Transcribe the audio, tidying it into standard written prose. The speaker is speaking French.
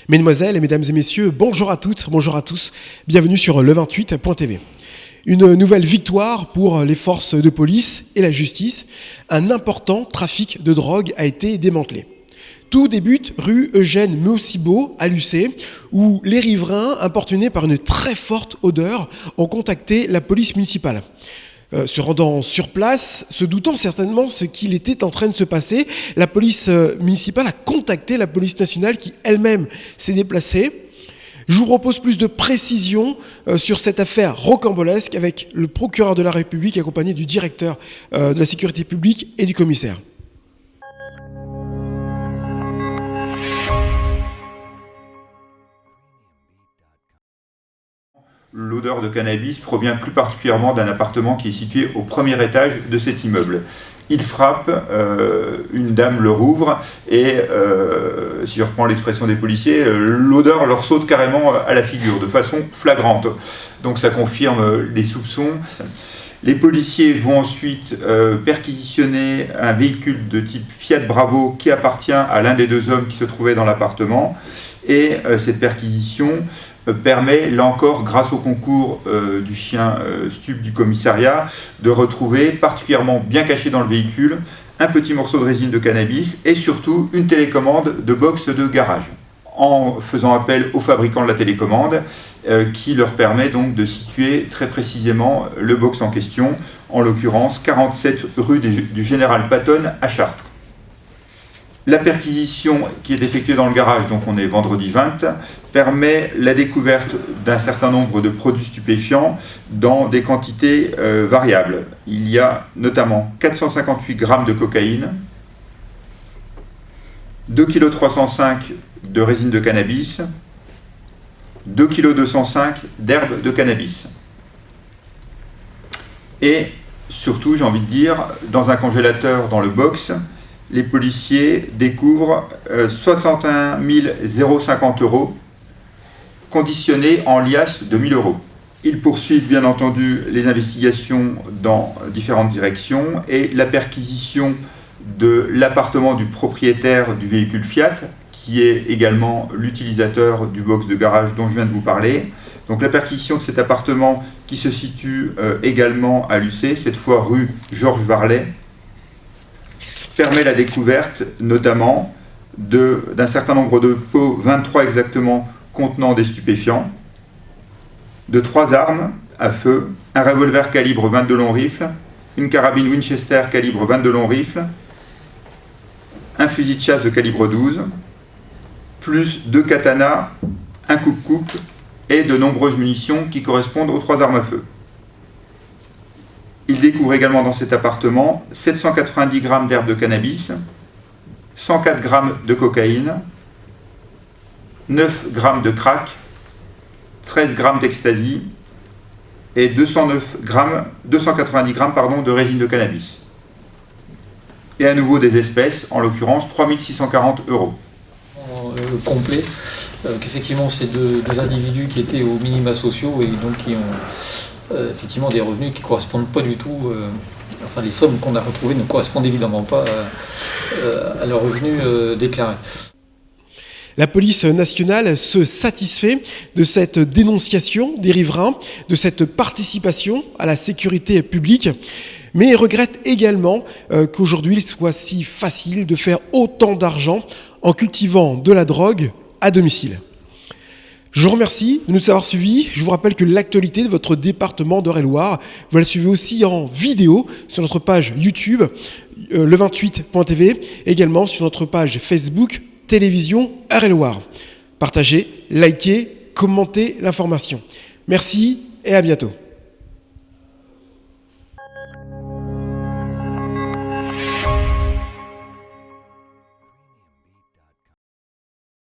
Mesdemoiselles et mesdames et messieurs, bonjour à toutes, bonjour à tous, bienvenue sur le28.tv. Une nouvelle victoire pour les forces de police et la justice. Un important trafic de drogue a été démantelé. Tout débute rue Eugène Meussibeau à Lucé, où les riverains, importunés par une très forte odeur, ont contacté la police municipale. Se rendant sur place, se doutant certainement ce qu'il était en train de se passer, la police municipale a contacté la police nationale qui elle-même s'est déplacée. Je vous propose plus de précisions sur cette affaire rocambolesque avec le procureur de la République accompagné du directeur de la sécurité publique et du commissaire. L'odeur de cannabis provient plus particulièrement d'un appartement qui est situé au premier étage de cet immeuble. Il frappe, une dame le rouvre et, si je reprends l'expression des policiers, l'odeur leur saute carrément à la figure de façon flagrante. Donc ça confirme les soupçons. Les policiers vont ensuite perquisitionner un véhicule de type Fiat Bravo qui appartient à l'un des deux hommes qui se trouvaient dans l'appartement. Et cette perquisition permet, là encore, grâce au concours du chien stup du commissariat, de retrouver, particulièrement bien caché dans le véhicule, un petit morceau de résine de cannabis et surtout une télécommande de box de garage. En faisant appel au fabricant de la télécommande, qui leur permet donc de situer très précisément le box en question, en l'occurrence 47 rue du Général Patton à Chartres. La perquisition qui est effectuée dans le garage, donc on est vendredi 20, permet la découverte d'un certain nombre de produits stupéfiants dans des quantités variables. Il y a notamment 458 grammes de cocaïne, 2,305 kg de résine de cannabis, 2,205 kg d'herbe de cannabis. Et surtout, j'ai envie de dire, dans un congélateur dans le box, les policiers découvrent 61 050 € conditionnés en liasse de 1 000 €. Ils poursuivent bien entendu les investigations dans différentes directions et la perquisition de l'appartement du propriétaire du véhicule Fiat, qui est également l'utilisateur du box de garage dont je viens de vous parler. Donc la perquisition de cet appartement qui se situe également à Lucé, cette fois rue Georges Varlet, permet la découverte notamment d'un certain nombre de pots, 23 exactement, contenant des stupéfiants, de 3 armes à feu, un revolver calibre 22 long rifle, une carabine Winchester calibre 22 long rifle, un fusil de chasse de calibre 12, plus 2 katanas, un coupe-coupe et de nombreuses munitions qui correspondent aux 3 armes à feu. Il découvre également dans cet appartement 790 grammes d'herbe de cannabis, 104 grammes de cocaïne, 9 grammes de crack, 13 grammes d'ecstasy et 290 grammes de résine de cannabis. Et à nouveau des espèces, en l'occurrence 3 640 €. Complet, qu'effectivement c'est deux individus qui étaient aux minima sociaux et donc qui ont effectivement des revenus qui ne correspondent pas du tout, enfin les sommes qu'on a retrouvées ne correspondent évidemment pas à leurs revenus déclarés. La police nationale se satisfait de cette dénonciation des riverains, de cette participation à la sécurité publique, mais regrette également qu'aujourd'hui il soit si facile de faire autant d'argent en cultivant de la drogue à domicile. Je vous remercie de nous avoir suivis. Je vous rappelle que l'actualité de votre département d'Eure-et-Loir, vous la suivez aussi en vidéo sur notre page YouTube, le28.tv, également sur notre page Facebook, Télévision Eure-et-Loir. Partagez, likez, commentez l'information. Merci et à bientôt.